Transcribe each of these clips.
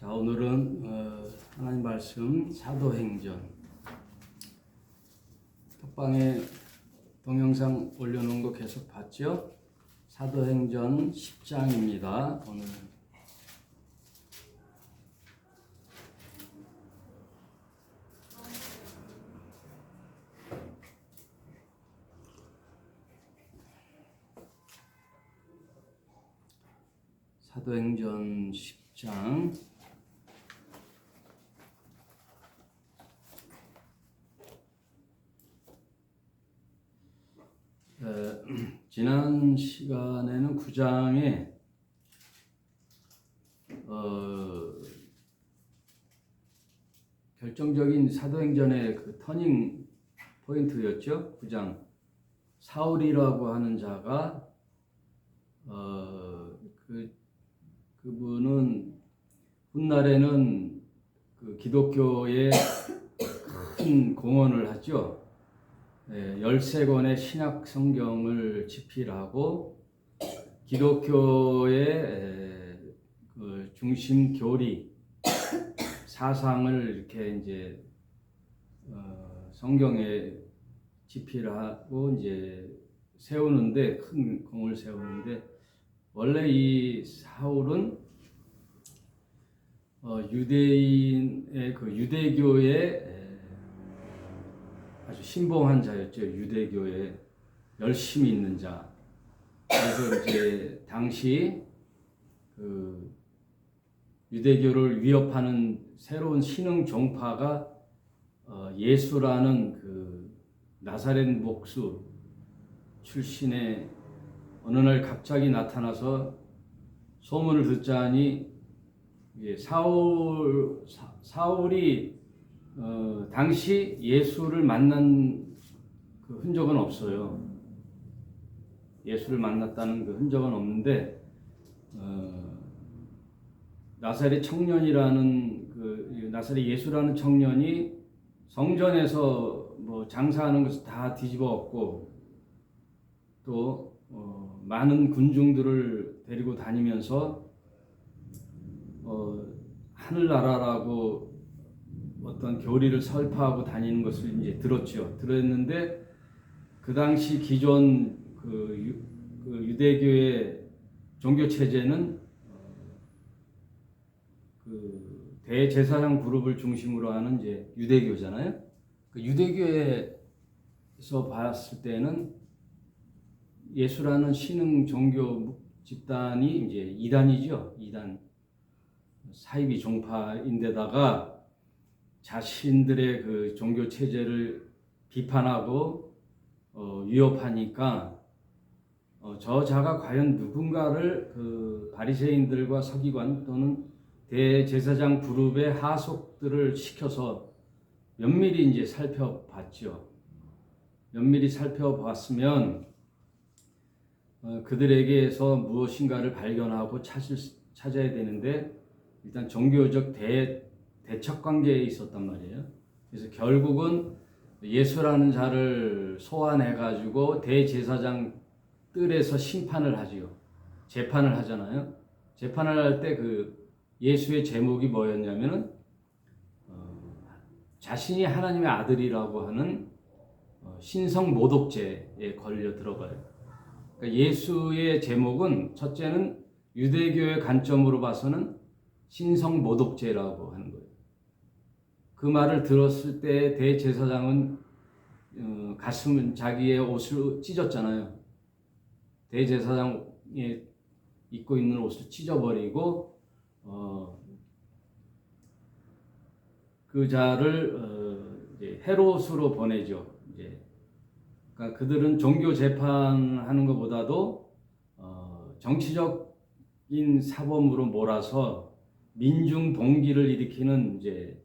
자, 오늘은 하나님 말씀 사도행전 톡방에 동영상 올려놓은 거 계속 봤죠? 사도행전 10장입니다. 오늘 사도행전 10장 지난 시간에는 9장에 결정적인 사도행전의 그 터닝 포인트였죠. 9장 사울이라고 하는 자가 그분은 훗날에는 그 기독교에 큰 공헌을 하죠. 13권의 신약 성경을 집필하고 기독교의 그 중심 교리 사상을 이렇게 이제 성경에 집필하고 이제 세우는데 큰 공을 세우는데, 원래 이 사울은 유대인의 그 유대교의 아주 신봉한 자였죠. 유대교에 열심히 있는 자. 그래서 이제 당시 그 유대교를 위협하는 새로운 신흥 종파가 예수라는 그 나사렛 목수 출신의 어느 날 갑자기 나타나서 소문을 듣자니 사울이 당시 예수를 만난 그 흔적은 없어요. 예수를 만났다는 그 흔적은 없는데 나사렛 청년이라는 그 나사렛 예수라는 청년이 성전에서 뭐 장사하는 것을 다 뒤집어 엎고 또 많은 군중들을 데리고 다니면서 하늘나라라고 어떤 교리를 설파하고 다니는 것을 이제 들었는데 그 당시 기존 그 유대교의 종교 체제는 그 대제사장 그룹을 중심으로 하는 이제 유대교잖아요. 그 유대교에서 봤을 때는 예수라는 신흥 종교 집단이 이제 이단이죠. 이단 사이비 종파인데다가 자신들의 그 종교 체제를 비판하고 위협하니까 저 자가 과연 누군가를 그 바리새인들과 서기관 또는 대제사장 그룹의 하속들을 시켜서 면밀히 이제 살펴봤죠. 면밀히 살펴봤으면 그들에게서 무엇인가를 발견하고 찾아야 되는데 일단 종교적 대척 관계에 있었단 말이에요. 그래서 결국은 예수라는 자를 소환해가지고 대제사장 뜰에서 심판을 하지요. 재판을 하잖아요. 재판을 할 때 그 예수의 제목이 뭐였냐면은 자신이 하나님의 아들이라고 하는 신성 모독죄에 걸려 들어가요. 그러니까 예수의 제목은 첫째는 유대교의 관점으로 봐서는 신성 모독죄라고 하는 거예요. 그 말을 들었을 때 대제사장은 가슴은 자기의 옷을 찢었잖아요. 대제사장이 입고 있는 옷을 찢어버리고 그 자를 이제 헤롯으로 보내죠. 이제 그러니까 그들은 종교 재판하는 것보다도 정치적인 사범으로 몰아서 민중 동기를 일으키는 이제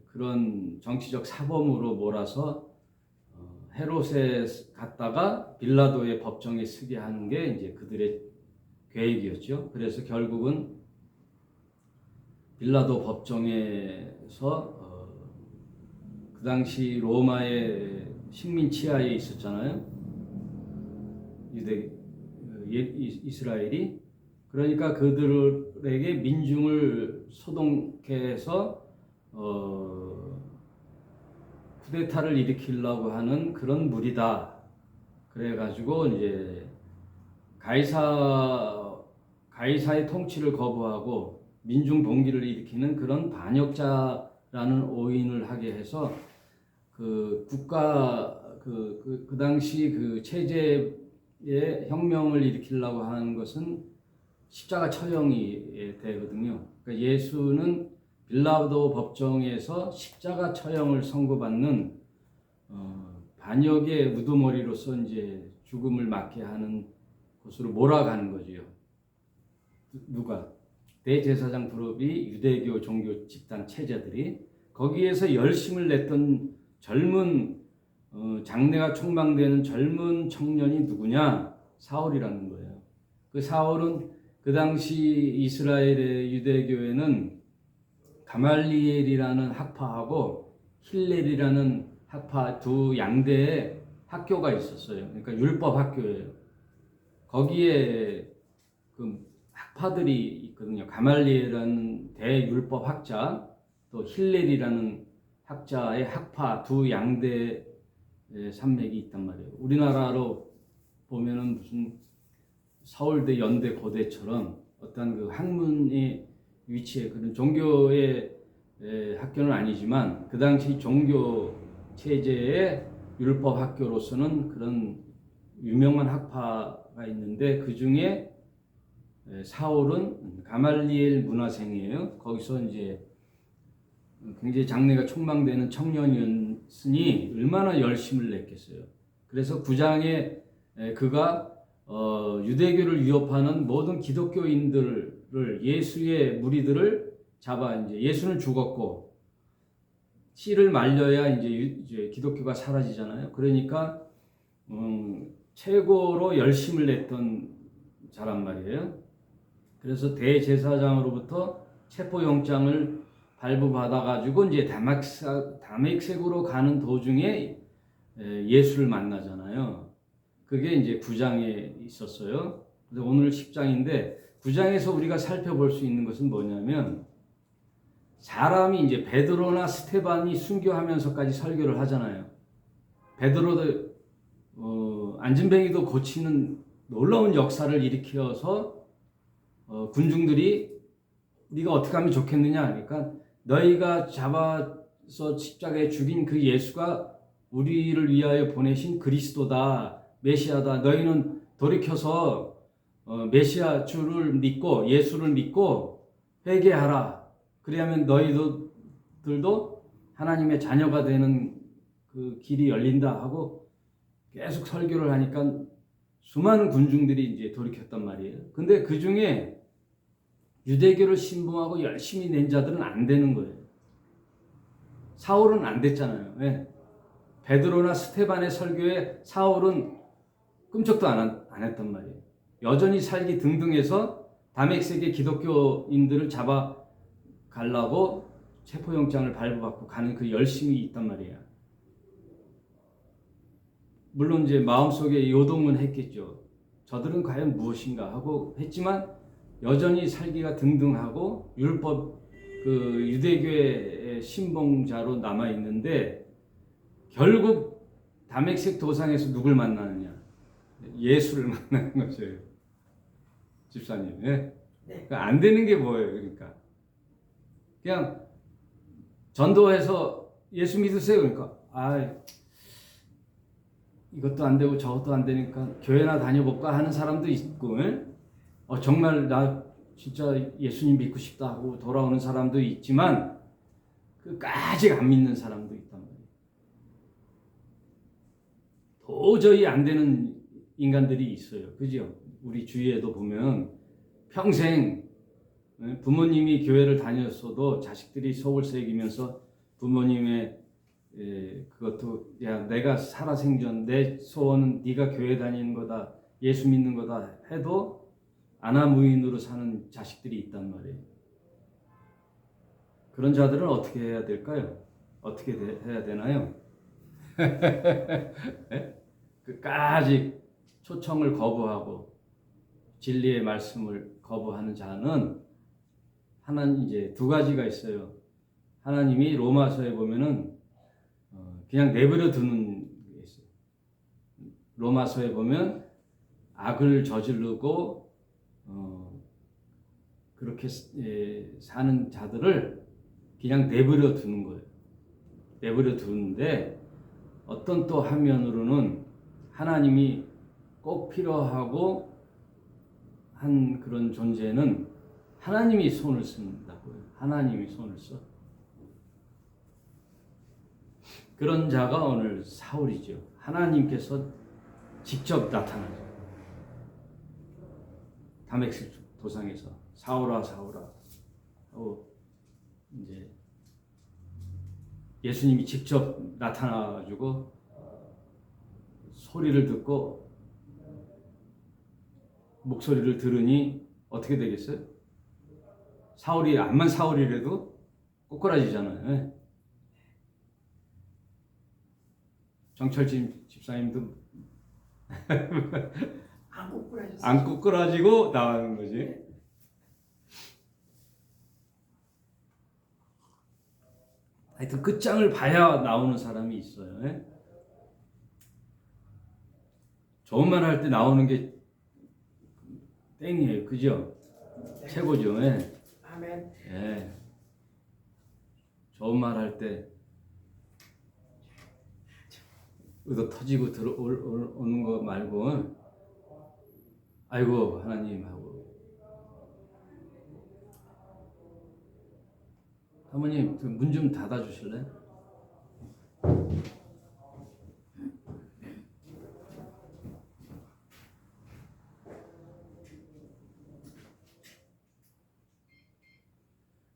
그런 정치적 사범으로 몰아서 헤롯에 갔다가 빌라도의 법정에 쓰게 하는 게 이제 그들의 계획이었죠. 그래서 결국은 빌라도 법정에서 그 당시 로마의 식민 치하에 있었잖아요. 이스라엘이. 그러니까 그들에게 민중을 소동케 해서 쿠데타를 일으키려고 하는 그런 무리다. 그래가지고 이제 가이사의 통치를 거부하고 민중 동기를 일으키는 그런 반역자라는 오인을 하게 해서 그 당시 그 체제의 혁명을 일으키려고 하는 것은 십자가 처형이 되거든요. 그러니까 예수는 빌라도 법정에서 십자가 처형을 선고받는 반역의 우두머리로서 이제 죽음을 맞게 하는 곳으로 몰아가는 거지요. 누가? 대제사장 그룹이 유대교 종교 집단 체제들이 거기에서 열심을 냈던 젊은 장래가 촉망되는 젊은 청년이 누구냐? 사울이라는 거예요. 그 사울은 그 당시 이스라엘의 유대교에는 가말리엘이라는 학파하고 힐렐이라는 학파 두 양대의 학교가 있었어요. 그러니까 율법 학교예요. 거기에 그 학파들이 있거든요. 가말리엘이라는 대율법 학자, 또 힐렐이라는 학자의 학파 두 양대 산맥이 있단 말이에요. 우리나라로 보면은 무슨 서울대, 연대, 고대처럼 어떤 그 학문의 위치에 그런 종교의 학교는 아니지만 그 당시 종교 체제의 율법 학교로서는 그런 유명한 학파가 있는데 그 중에 사울은 가말리엘 문화생이에요. 거기서 이제 굉장히 장래가 촉망되는 청년이었으니 얼마나 열심을 냈겠어요. 그래서 9장에 그가 유대교를 위협하는 모든 기독교인들을 예수의 무리들을 잡아 이제 예수는 죽었고 씨를 말려야 이제 기독교가 사라지잖아요. 그러니까 최고로 열심을 냈던 자란 말이에요. 그래서 대제사장으로부터 체포영장을 발부받아가지고 이제 다메섹으로 가는 도중에 예수를 만나잖아요. 그게 이제 9장에 있었어요. 그래서 오늘 10장인데 9장에서 우리가 살펴볼 수 있는 것은 뭐냐면 사람이 이제 베드로나 스테반이 순교하면서까지 설교를 하잖아요. 베드로도 안진뱅이도 고치는 놀라운 역사를 일으켜서 군중들이 네가 어떻게 하면 좋겠느냐 그러니까 너희가 잡아서 십자가에 죽인 그 예수가 우리를 위하여 보내신 그리스도다 메시아다 너희는 돌이켜서 메시아 주를 믿고 예수를 믿고 회개하라 그리하면 너희들도 하나님의 자녀가 되는 그 길이 열린다 하고 계속 설교를 하니까 수많은 군중들이 이제 돌이켰단 말이에요. 근데 그 중에 유대교를 신봉하고 열심히 낸 자들은 안 되는 거예요. 사울은 안 됐잖아요. 왜? 베드로나 스테반의 설교에 사울은 끔찍도 안 했단 말이에요. 여전히 살기 등등해서 다메섹의 기독교인들을 잡아 가려고 체포영장을 발부받고 가는 그 열심이 있단 말이에요. 물론 이제 마음속에 요동은 했겠죠. 저들은 과연 무엇인가 하고 했지만 여전히 살기가 등등하고 율법 그 유대교의 신봉자로 남아 있는데 결국 다메섹 도상에서 누굴 만나느냐? 예수를 만나는 거죠. 집사님. 예? 그러니까 안 되는 게 뭐예요? 그러니까 그냥 전도해서 예수 믿으세요. 그러니까 이것도 안 되고 저것도 안 되니까 교회나 다녀볼까 하는 사람도 있고 정말 나 진짜 예수님 믿고 싶다 하고 돌아오는 사람도 있지만 끝까지 안 믿는 사람도 있단 말이에요. 도저히 안 되는 인간들이 있어요. 그죠? 우리 주위에도 보면 평생 부모님이 교회를 다녔어도 자식들이 속을 새기면서 부모님의 그것도 야 내가 살아생전 내 소원은 네가 교회 다니는 거다 예수 믿는 거다 해도 아나무인으로 사는 자식들이 있단 말이에요. 그런 자들은 어떻게 해야 될까요? 어떻게 해야 되나요? 끝까지 초청을 거부하고 진리의 말씀을 거부하는 자는 하나님 이제 두 가지가 있어요. 하나님이 로마서에 보면은 그냥 내버려 두는 게 있어요. 로마서에 보면 악을 저지르고 그렇게 사는 자들을 그냥 내버려 두는 거예요. 내버려 두는데 어떤 또 한면으로는 하나님이 꼭 필요하고 한 그런 존재는 하나님이 손을 쓴다고요. 하나님이 손을 써. 그런 자가 오늘 사울이죠. 하나님께서 직접 나타나죠. 다메섹 도상에서 사울아 사울아 하고 이제 예수님이 직접 나타나가지고 소리를 듣고 목소리를 들으니 어떻게 되겠어요? 사울이 암만 사울이라도 꼬꾸라지잖아요. 정철진 집사님도 안 꼬꾸라지고 나가는 거지. 하여튼 끝장을 봐야 나오는 사람이 있어요. 좋은 말 할 때 나오는 게 땡이에요. 그죠? 네. 최고죠. 아멘. 예. 좋은 말 할 때 의도 터지고 들어오는 거 말고 아이고 하나님 하고 사모님 문 좀 닫아 주실래요?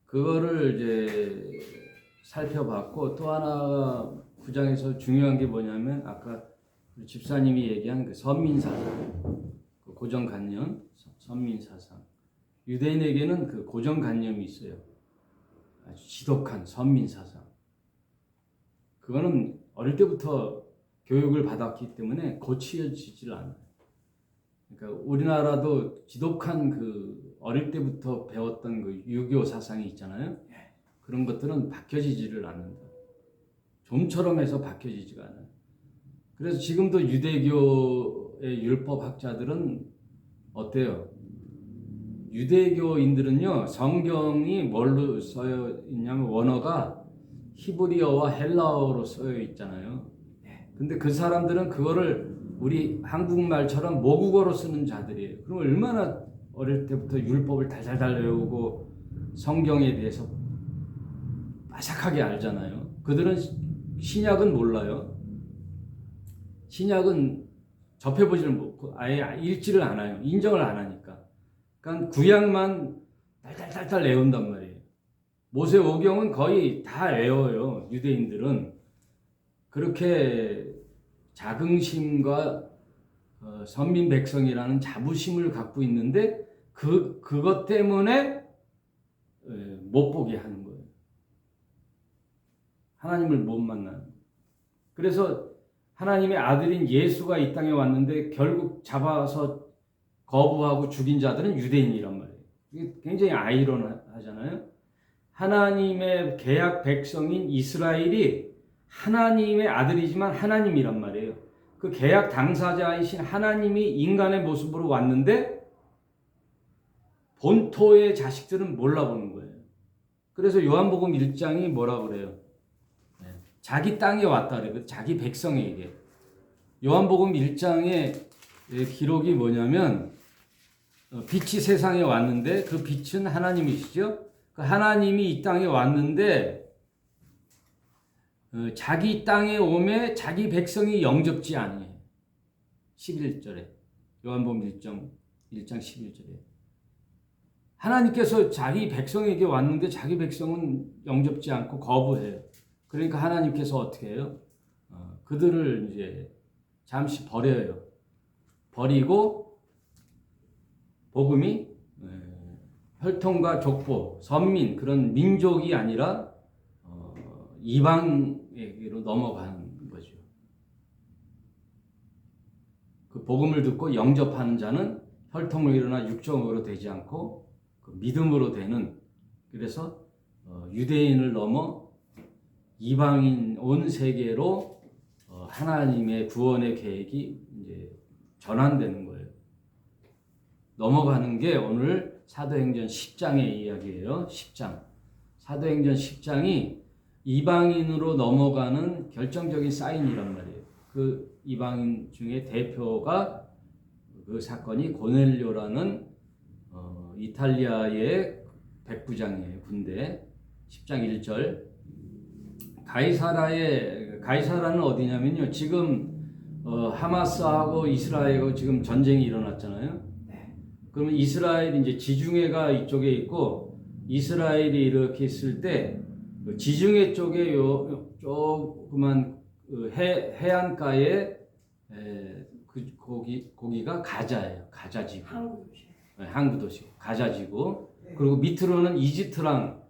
그거를 이제 살펴봤고 또 하나 9장에서 중요한 게 뭐냐면 아까 집사님이 얘기한 그 선민사상, 그 고정관념, 선민사상. 유대인에게는 그 고정관념이 있어요. 아주 지독한 선민사상. 그거는 어릴 때부터 교육을 받았기 때문에 고치어지질 않아요. 그러니까 우리나라도 지독한 그 어릴 때부터 배웠던 그 유교 사상이 있잖아요. 그런 것들은 바뀌어지지를 않는다. 좀처럼 해서 바뀌어지지가 않아요. 그래서 지금도 유대교의 율법학자들은 어때요? 유대교인들은요, 성경이 뭘로 써여 있냐면 원어가 히브리어와 헬라어로 써여 있잖아요. 근데 그 사람들은 그거를 우리 한국말처럼 모국어로 쓰는 자들이에요. 그럼 얼마나 어릴 때부터 율법을 달달달 외우고 성경에 대해서 빠삭하게 알잖아요. 그들은 신약은 몰라요. 신약은 접해보지를 못하고 아예 읽지를 않아요. 인정을 안 하니까. 그러니까 구약만 달달달달 외운단 말이에요. 모세오경은 거의 다 외워요. 유대인들은. 그렇게 자긍심과 선민 백성이라는 자부심을 갖고 있는데 그것 때문에 못 보게 하는 거예요. 하나님을 못 만나는. 그래서 하나님의 아들인 예수가 이 땅에 왔는데 결국 잡아서 거부하고 죽인 자들은 유대인이란 말이에요. 이게 굉장히 아이러니하잖아요. 하나님의 계약 백성인 이스라엘이 하나님의 아들이지만 하나님이란 말이에요. 그 계약 당사자이신 하나님이 인간의 모습으로 왔는데 본토의 자식들은 몰라보는 거예요. 그래서 요한복음 1장이 뭐라고 그래요? 자기 땅에 왔다 그래요. 자기 백성에게. 요한복음 1장의 기록이 뭐냐면 빛이 세상에 왔는데 그 빛은 하나님이시죠. 그 하나님이 이 땅에 왔는데 자기 땅에 오매 자기 백성이 영접지 아니에요. 11절에 요한복음 1장 11절에 하나님께서 자기 백성에게 왔는데 자기 백성은 영접지 않고 거부해요. 그러니까 하나님께서 어떻게 해요? 그들을 이제 잠시 버려요. 버리고 복음이 혈통과 족보, 선민 그런 민족이 아니라 이방에게로 넘어가는 거죠. 그 복음을 듣고 영접하는 자는 혈통으로 일어나 육정으로 되지 않고 그 믿음으로 되는, 그래서 유대인을 넘어 이방인 온 세계로 하나님의 구원의 계획이 이제 전환되는 거예요. 넘어가는 게 오늘 사도행전 10장의 이야기예요. 10장. 사도행전 10장이 이방인으로 넘어가는 결정적인 사인이란 말이에요. 그 이방인 중에 대표가 그 사건이 고넬료라는 이탈리아의 백부장이에요. 군대. 10장 1절. 가이사라는 어디냐면요. 지금 하마스하고 이스라엘하고 지금 전쟁이 일어났잖아요. 그러면 이스라엘이 이제 지중해가 이쪽에 있고 이스라엘이 이렇게 있을 때 지중해 쪽에 조그만 해안가에 거기가 가자예요. 가자지구. 항구도시. 가자지구. 그리고 밑으로는 이집트랑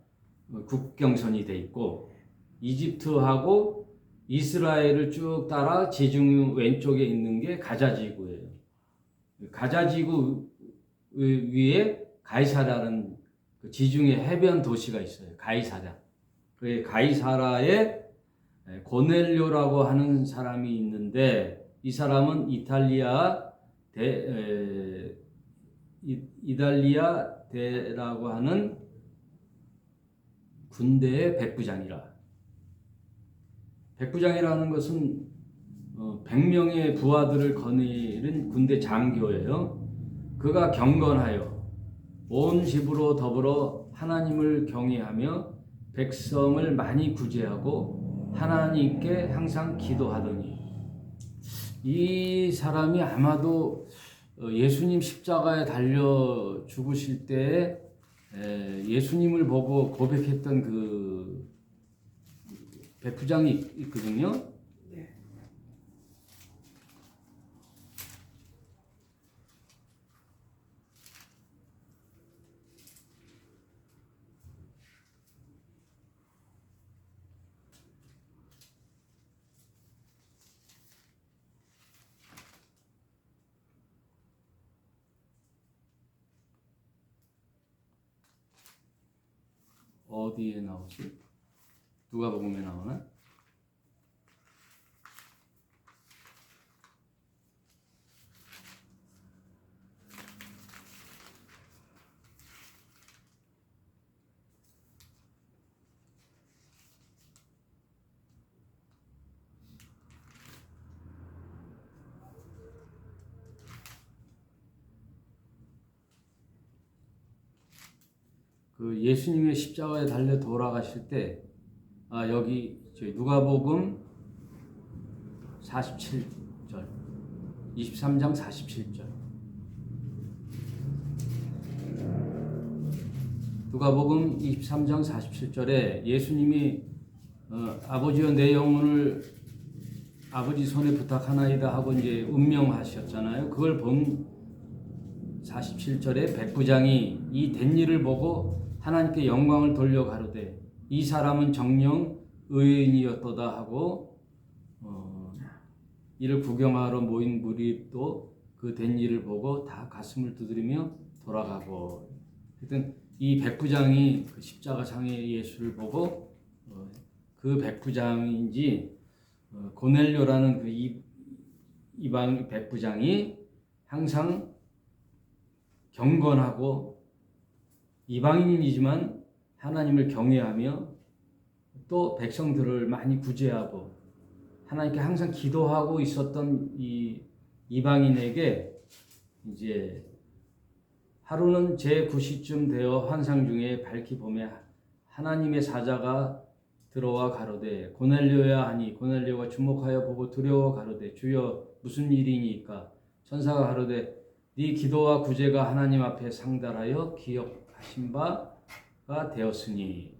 국경선이 돼 있고 이집트하고 이스라엘을 쭉 따라 지중해 왼쪽에 있는 게 가자지구예요. 가자지구 위에 가이사라는 그 지중해 해변 도시가 있어요. 가이사라. 그 가이사라에 고넬료라고 하는 사람이 있는데 이 사람은 이탈리아 대라고 하는 군대의 백부장이라. 백부장이라는 것은 100명의 부하들을 거느린 군대 장교예요. 그가 경건하여 온 집으로 더불어 하나님을 경외하며 백성을 많이 구제하고 하나님께 항상 기도하더니, 이 사람이 아마도 예수님 십자가에 달려 죽으실 때 예수님을 보고 고백했던 그 백부장이 있거든요. 어디에 나오지? 누가복음에 나오나? 그 예수님의 십자가에 달려 돌아가실 때, 여기 저희 누가복음 47절, 23장 47절. 누가복음 23장 47절에 예수님이 아버지여 내 영혼을 아버지 손에 부탁하나이다 하고 이제 운명하셨잖아요. 그걸 본 47절에 백부장이 이 된 일을 보고 하나님께 영광을 돌려 가로되 이 사람은 정녕 의인이었도다 하고 이를 구경하러 모인 무리도 그 된 일을 보고 다 가슴을 두드리며 돌아가고. 하여튼 이 백부장이 그 십자가상의 예수를 보고 그 백부장인지 고넬료라는 그 이방 백부장이 항상 경건하고 이방인이지만 하나님을 경외하며 또 백성들을 많이 구제하고 하나님께 항상 기도하고 있었던 이 이방인에게 이제 하루는 제9시쯤 되어 환상 중에 밝히 보매 하나님의 사자가 들어와 가로되 고넬료야 하니 고넬료가 주목하여 보고 두려워 가로되 주여 무슨 일이니까? 천사가 가로되 네 기도와 구제가 하나님 앞에 상달하여 기억하신 바가 되었으니.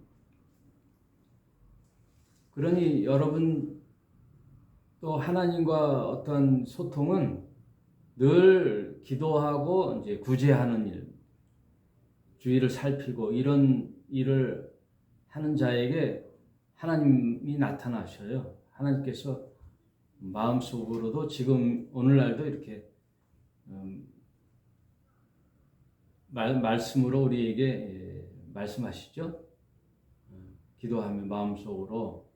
그러니 여러분 또 하나님과 어떤 소통은 늘 기도하고 이제 구제하는 일, 주의를 살피고 이런 일을 하는 자에게 하나님이 나타나셔요. 하나님께서 마음속으로도 지금 오늘날도 이렇게 말씀으로 우리에게 말씀하시죠. 기도하며 마음속으로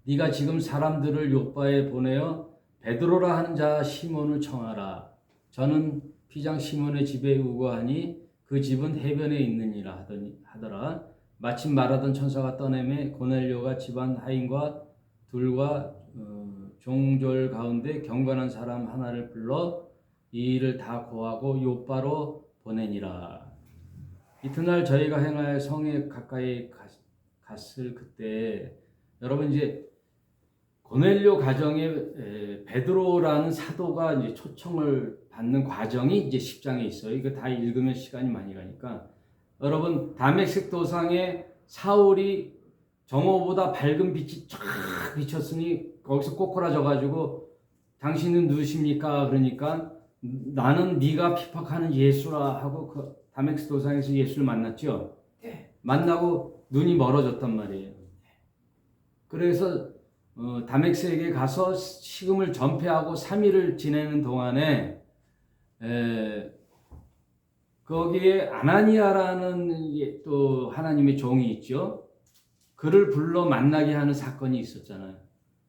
네가 지금 사람들을 요바에 보내어 베드로라 하는 자 시몬을 청하라. 저는 피장 시몬의 집에 우거하니 그 집은 해변에 있느니라 하더라. 마침 말하던 천사가 떠내매 고넬료가 집안 하인과 둘과 종졸 가운데 경건한 사람 하나를 불러 이 일을 다 고하고 요바로 보내니라. 이튿날 저희가 행하여 성에 가까이 갔을 그때 여러분 이제 고넬료 가정에 베드로라는 사도가 이제 초청을 받는 과정이 이제 10장에 있어요. 이거 다 읽으면 시간이 많이 가니까 여러분 다메섹 도상에 사울이 정오보다 밝은 빛이 쫙 비쳤으니 거기서 꼬꾸라져 가지고 당신은 누구십니까? 그러니까 나는 네가 핍박하는 예수라 하고 그 다메섹 도상에서 예수를 만났죠. 네. 만나고 눈이 멀어졌단 말이에요. 그래서 다메섹에 가서 식음을 전폐하고 3일을 지내는 동안에 거기에 아나니아라는 또 하나님의 종이 있죠. 그를 불러 만나게 하는 사건이 있었잖아요.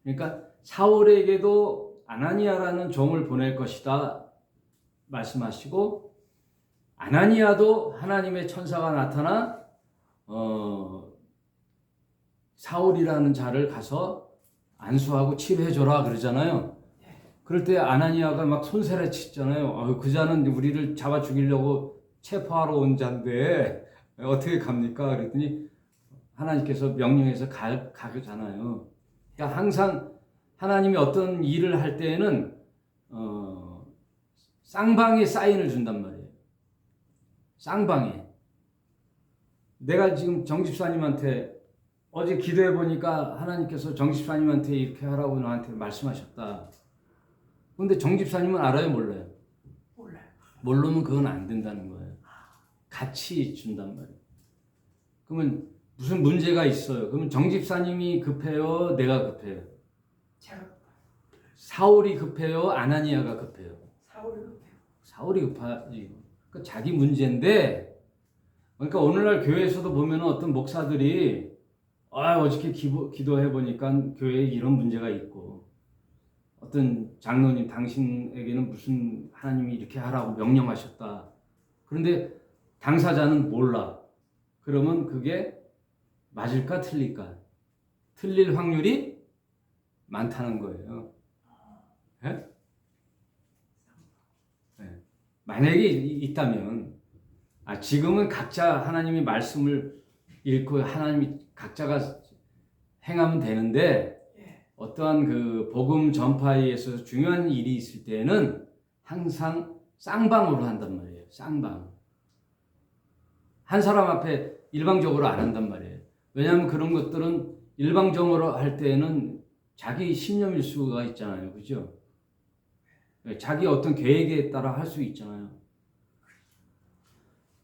그러니까 사울에게도 아나니아라는 종을 보낼 것이다 말씀하시고 아나니아도 하나님의 천사가 나타나 사울이라는 자를 가서 안수하고 치료해줘라 그러잖아요. 그럴 때 아나니아가 막 손세례 치잖아요. 그 자는 우리를 잡아 죽이려고 체포하러 온 자인데 어떻게 갑니까? 그랬더니 하나님께서 명령해서 가잖아요. 그러니까 항상 하나님이 어떤 일을 할 때에는 쌍방에 사인을 준단 말이에요. 쌍방에. 내가 지금 정집사님한테 어제 기도해 보니까 하나님께서 정집사님한테 이렇게 하라고 너한테 말씀하셨다. 그런데 정집사님은 알아요, 몰라요? 몰라요. 모르면 그건 안 된다는 거예요. 같이 준단 말이에요. 그러면 무슨 문제가 있어요. 그러면 정집사님이 급해요, 내가 급해요? 제가 급해요. 사울이 급해요, 아나니아가 급해요? 사울이 급해요. 사울이 급하지. 그러니까 자기 문제인데, 그러니까 오늘날 교회에서도 보면 어떤 목사들이 어저께 기도해 보니까 교회에 이런 문제가 있고 어떤 장로님 당신에게는 무슨 하나님이 이렇게 하라고 명령하셨다. 그런데 당사자는 몰라. 그러면 그게 맞을까 틀릴까? 틀릴 확률이 많다는 거예요. 네? 네. 만약에 있다면 지금은 각자 하나님의 말씀을 읽고 하나님이 각자가 행하면 되는데 어떠한 그 복음 전파에 있어서 중요한 일이 있을 때는 항상 쌍방으로 한단 말이에요. 쌍방. 한 사람 앞에 일방적으로 안 한단 말이에요. 왜냐하면 그런 것들은 일방적으로 할 때는 자기 신념일 수가 있잖아요. 그죠? 자기 어떤 계획에 따라 할 수 있잖아요.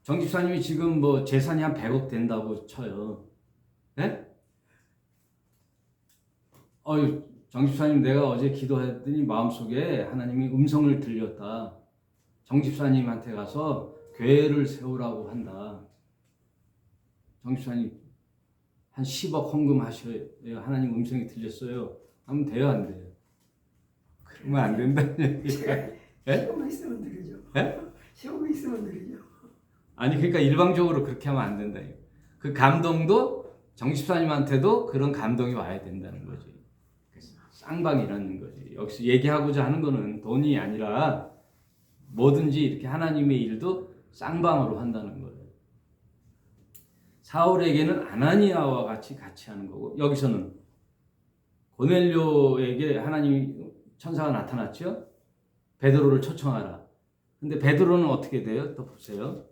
정집사님이 지금 뭐 재산이 한 100억 된다고 쳐요. 네? 정집사님 내가 어제 기도했더니 마음속에 하나님이 음성을 들렸다. 정집사님한테 가서 교회를 세우라고 한다. 정집사님 한 10억 헌금하셔야 하나님 음성이 들렸어요. 하면 돼요, 안 돼요? 그러면 안 된다는 얘기야. 10억 있으면 드리죠. 네? 10억 있으면 드리죠. 아니 그러니까 일방적으로 그렇게 하면 안 된다. 그 감동도 정집사님한테도 그런 감동이 와야 된다는 거지. 쌍방이라는 거지. 여기서 얘기하고자 하는 거는 돈이 아니라 뭐든지 이렇게 하나님의 일도 쌍방으로 한다는 거예요. 사울에게는 아나니아와 같이 하는 거고 여기서는 고넬료에게 하나님이 천사가 나타났죠. 베드로를 초청하라. 근데 베드로는 어떻게 돼요? 또 보세요.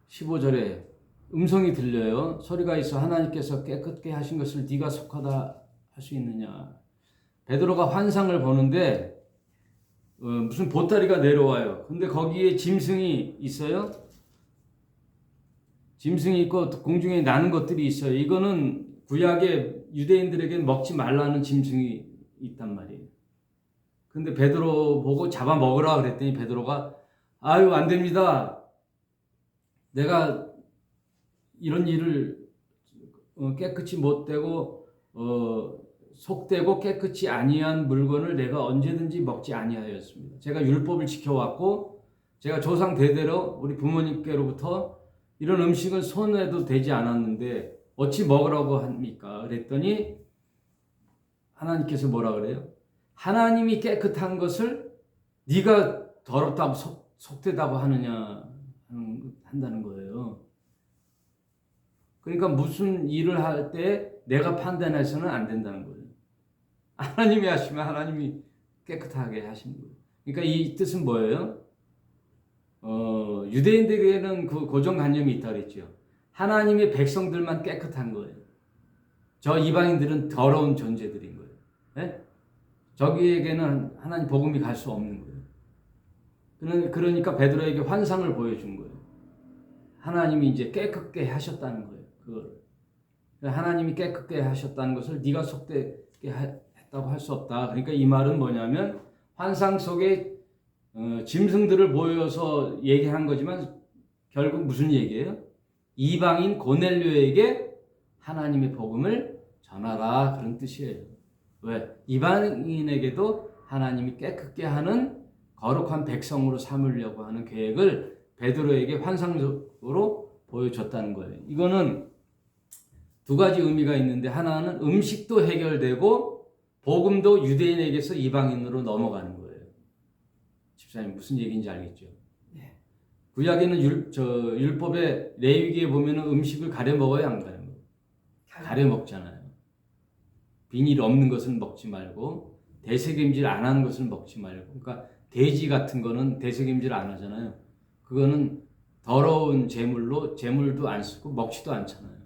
15절에 음성이 들려요. 소리가 있어 하나님께서 깨끗게 하신 것을 네가 속하다 할 수 있느냐. 베드로가 환상을 보는데 무슨 보따리가 내려와요. 근데 거기에 짐승이 있어요. 짐승이 있고 공중에 나는 것들이 있어요. 이거는 구약의 유대인들에게 먹지 말라는 짐승이 있단 말이에요. 근데 베드로 보고 잡아 먹으라 그랬더니 베드로가 아유 안 됩니다. 내가 이런 일을 깨끗이 못되고 속되고 깨끗이 아니한 물건을 내가 언제든지 먹지 아니하였습니다. 제가 율법을 지켜왔고 제가 조상 대대로 우리 부모님께로부터 이런 음식은 손에도 대지 않았는데 어찌 먹으라고 합니까? 그랬더니 하나님께서 뭐라 그래요? 하나님이 깨끗한 것을 네가 더럽다고 속되다고 한다는 거예요. 그러니까 무슨 일을 할 때 내가 판단해서는 안 된다는 거예요. 하나님이 하시면 하나님이 깨끗하게 하신 거예요. 그러니까 이 뜻은 뭐예요? 유대인들에게는 그 고정관념이 있다 그랬죠. 하나님의 백성들만 깨끗한 거예요. 저 이방인들은 더러운 존재들인 거예요. 네? 저기에게는 하나님 복음이 갈 수 없는 거예요. 그러니까 베드로에게 환상을 보여준 거예요. 하나님이 이제 깨끗게 하셨다는 거예요. 그걸 하나님이 깨끗게 하셨다는 것을 네가 속되게 했다고 할 수 없다. 그러니까 이 말은 뭐냐면 환상 속에 짐승들을 보여서 얘기한 거지만 결국 무슨 얘기예요? 이방인 고넬료에게 하나님의 복음을 전하라 그런 뜻이에요. 왜? 이방인에게도 하나님이 깨끗게 하는 거룩한 백성으로 삼으려고 하는 계획을 베드로에게 환상적으로 보여줬다는 거예요. 이거는 두 가지 의미가 있는데 하나는 음식도 해결되고 복음도 유대인에게서 이방인으로 넘어가는 거예요. 집사님 무슨 얘기인지 알겠죠? 네. 구약에는 율법의 레위기에 보면은 음식을 가려 먹어야 안 가려 먹어요. 가려 먹잖아요. 비닐 없는 것은 먹지 말고 대세김질 안 하는 것은 먹지 말고. 그러니까 돼지 같은 거는 대세김질 안 하잖아요. 그거는 더러운 제물로 제물도 안 쓰고 먹지도 않잖아요.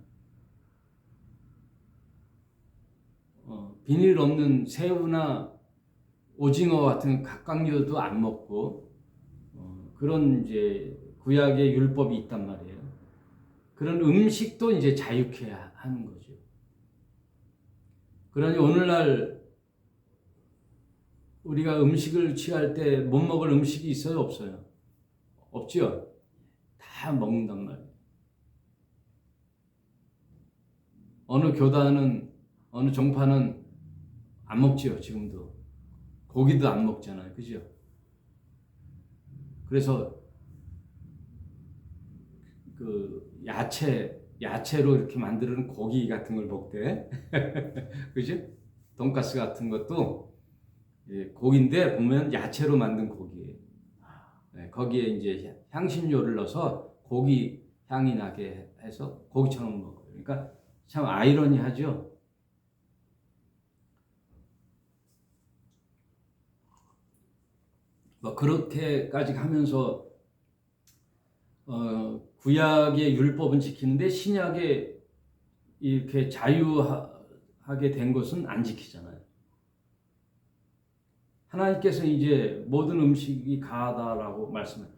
비닐 없는 새우나 오징어 같은 각각류도 안 먹고 그런 이제 구약의 율법이 있단 말이에요. 그런 음식도 이제 자유케 하는 거죠. 그러니 오늘날 우리가 음식을 취할 때 못 먹을 음식이 있어요, 없어요? 없죠? 다 먹는단 말이에요. 어느 교단은 어느 종파는 안 먹지요, 지금도. 고기도 안 먹잖아요. 그죠? 그래서 그 야채로 이렇게 만드는 고기 같은 걸 먹대. 그죠? 돈가스 같은 것도 고기인데 보면 야채로 만든 고기예요. 거기에 이제 향신료를 넣어서 고기 향이 나게 해서 고기처럼 먹어요. 그러니까 참 아이러니하죠. 뭐 그렇게까지 하면서 구약의 율법은 지키는데 신약에 이렇게 자유하게 된 것은 안 지키잖아요. 하나님께서 이제 모든 음식이 가하다라고 말씀해요.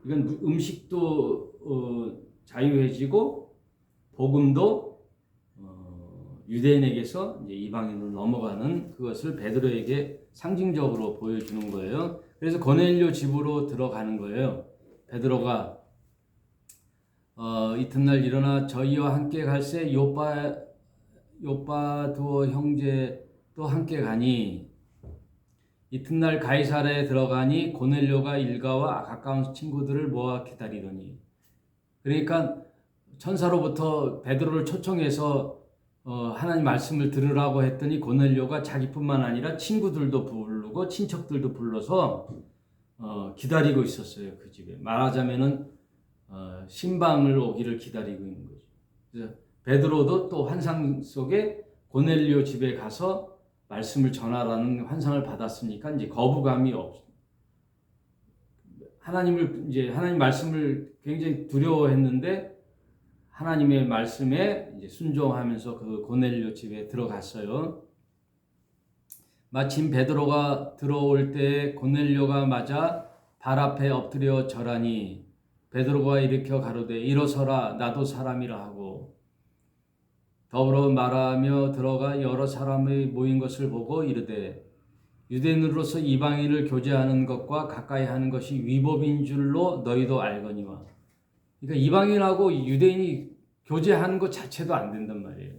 이건 음식도 자유해지고 복음도 유대인에게서 이제 이방인으로 넘어가는 그것을 베드로에게 상징적으로 보여주는 거예요. 그래서 고넬료 집으로 들어가는 거예요. 베드로가 이튿날 일어나 저희와 함께 갈새 요빠 두어 형제도 함께 가니 이튿날 가이사랴에 들어가니 고넬료가 일가와 가까운 친구들을 모아 기다리더니. 그러니까 천사로부터 베드로를 초청해서 하나님 말씀을 들으라고 했더니 고넬료가 자기뿐만 아니라 친구들도 부르고 친척들도 불러서 기다리고 있었어요. 그 집에. 말하자면은 신방을 오기를 기다리고 있는 거죠. 그래서 베드로도 또 환상 속에 고넬료 집에 가서 말씀을 전하라는 환상을 받았으니까 이제 거부감이 없어. 하나님 말씀을 굉장히 두려워했는데 하나님의 말씀에 이제 순종하면서 그 고넬료 집에 들어갔어요. 마침 베드로가 들어올 때 고넬료가 맞아 발 앞에 엎드려 절하니 베드로가 일으켜 가로되 일어서라 나도 사람이라 하고 더불어 말하며 들어가 여러 사람이 모인 것을 보고 이르되 유대인으로서 이방인을 교제하는 것과 가까이 하는 것이 위법인 줄로 너희도 알거니와. 그러니까 이방인하고 유대인이 교제하는 것 자체도 안 된단 말이에요.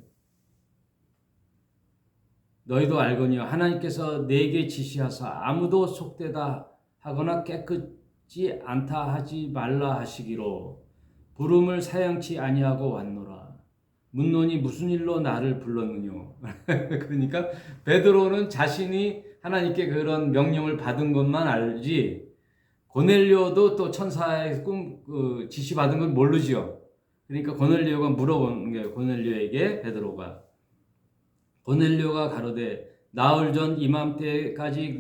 너희도 알거니와 하나님께서 내게 지시하사 아무도 속되다 하거나 깨끗지 않다 하지 말라 하시기로 부름을 사양치 아니하고 왔노라. 묻노니 무슨 일로 나를 불렀느뇨. 그러니까 베드로는 자신이 하나님께 그런 명령을 받은 것만 알지 고넬료도 또 천사의 지시 받은 건 모르지요. 그러니까 고넬료가 물어보는 거예요. 고넬료에게 베드로가. 고넬료가 가로되 나흘 전 이맘때까지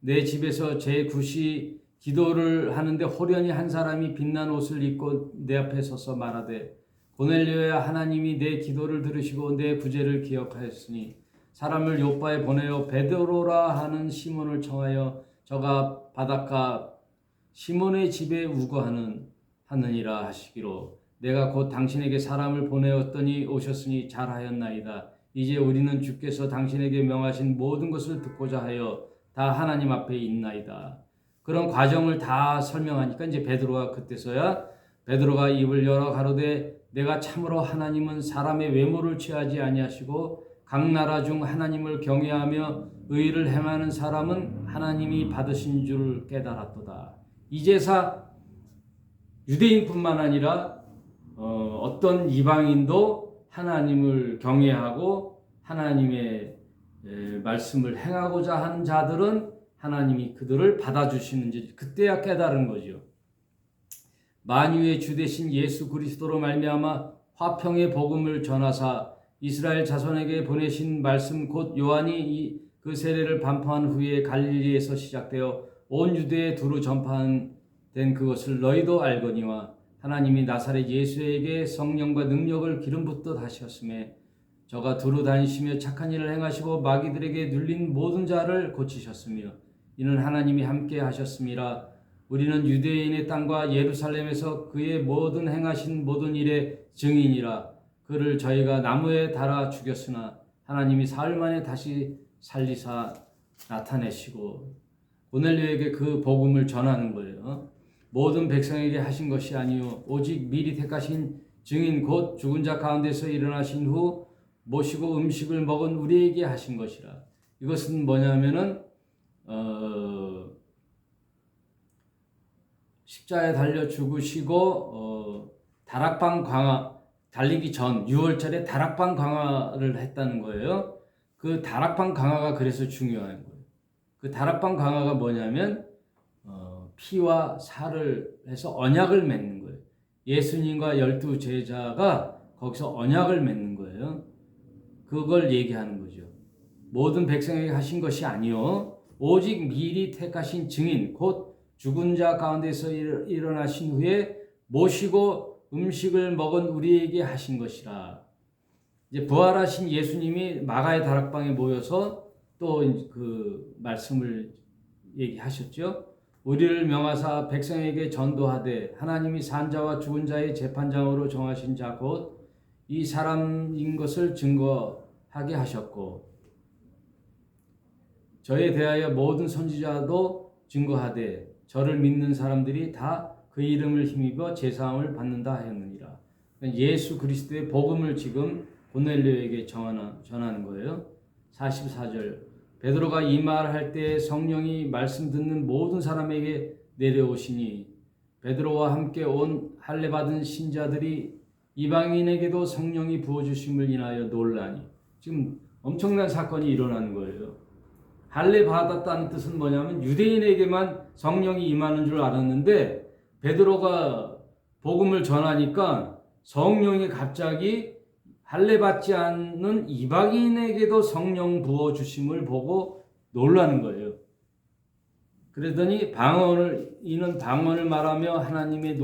내 집에서 제9시 기도를 하는데 호련히 한 사람이 빛난 옷을 입고 내 앞에 서서 말하되 고넬료야 하나님이 내 기도를 들으시고 내 구제를 기억하였으니 사람을 요빠에 보내어 베드로라 하는 시몬을 청하여 저가 바닷가 시몬의 집에 우거하느니라 하시기로 내가 곧 당신에게 사람을 보내었더니 오셨으니 잘하였나이다. 이제 우리는 주께서 당신에게 명하신 모든 것을 듣고자 하여 다 하나님 앞에 있나이다. 그런 과정을 다 설명하니까 이제 베드로가 그때서야 베드로가 입을 열어 가로되 내가 참으로 하나님은 사람의 외모를 취하지 아니하시고 각 나라 중 하나님을 경외하며 의를 행하는 사람은 하나님이 받으신 줄 깨달았도다. 이제사 유대인뿐만 아니라 어떤 이방인도 하나님을 경외하고 하나님의 말씀을 행하고자 하는 자들은 하나님이 그들을 받아주시는지 그때야 깨달은 거죠. 만유의 주 되신 예수 그리스도로 말미암아 화평의 복음을 전하사 이스라엘 자손에게 보내신 말씀 곧 요한이 그 세례를 반포한 후에 갈릴리에서 시작되어 온 유대에 두루 전파된 그것을 너희도 알거니와 하나님이 나사렛 예수에게 성령과 능력을 기름 붓듯 하셨음에 저가 두루 다니시며 착한 일을 행하시고 마귀들에게 눌린 모든 자를 고치셨으며 이는 하나님이 함께 하셨음이라. 우리는 유대인의 땅과 예루살렘에서 그의 모든 행하신 모든 일의 증인이라. 그를 저희가 나무에 달아 죽였으나 하나님이 사흘 만에 다시 살리사 나타내시고 고넬료에게 그 복음을 전하는 거예요. 모든 백성에게 하신 것이 아니요 오직 미리 택하신 증인 곧 죽은 자 가운데서 일어나신 후 모시고 음식을 먹은 우리에게 하신 것이라. 이것은 뭐냐면은 십자에 달려 죽으시고 다락방 광화 달리기 전 6월절에 다락방 강화를 했다는 거예요. 그 다락방 강화가 그래서 중요한 거예요. 그 다락방 강화가 뭐냐면 피와 살을 해서 언약을 맺는 거예요. 예수님과 12 제자가 거기서 언약을 맺는 거예요. 그걸 얘기하는 거죠. 모든 백성에게 하신 것이 아니요 오직 미리 택하신 증인 곧 죽은 자 가운데서 일어나신 후에 모시고 음식을 먹은 우리에게 하신 것이라. 이제 부활하신 예수님이 마가의 다락방에 모여서 또 그 말씀을 얘기하셨죠. 우리를 명하사 백성에게 전도하되 하나님이 산자와 죽은 자의 재판장으로 정하신 자 곧 이 사람인 것을 증거하게 하셨고 저에 대하여 모든 선지자도 증거하되 저를 믿는 사람들이 다 그 이름을 힘입어 제사함을 받는다 하였느니라. 예수 그리스도의 복음을 지금 고넬료에게 전하는 거예요. 44절 베드로가 이 말을 할 때 성령이 말씀 듣는 모든 사람에게 내려오시니 베드로와 함께 온 할례 받은 신자들이 이방인에게도 성령이 부어주심을 인하여 놀라니. 지금 엄청난 사건이 일어나는 거예요. 할례 받았다는 뜻은 뭐냐면 유대인에게만 성령이 임하는 줄 알았는데 베드로가 복음을 전하니까 성령이 갑자기 할례 받지 않는 이방인에게도 성령 부어 주심을 보고 놀라는 거예요. 그러더니 이는 방언을 말하며 하나님의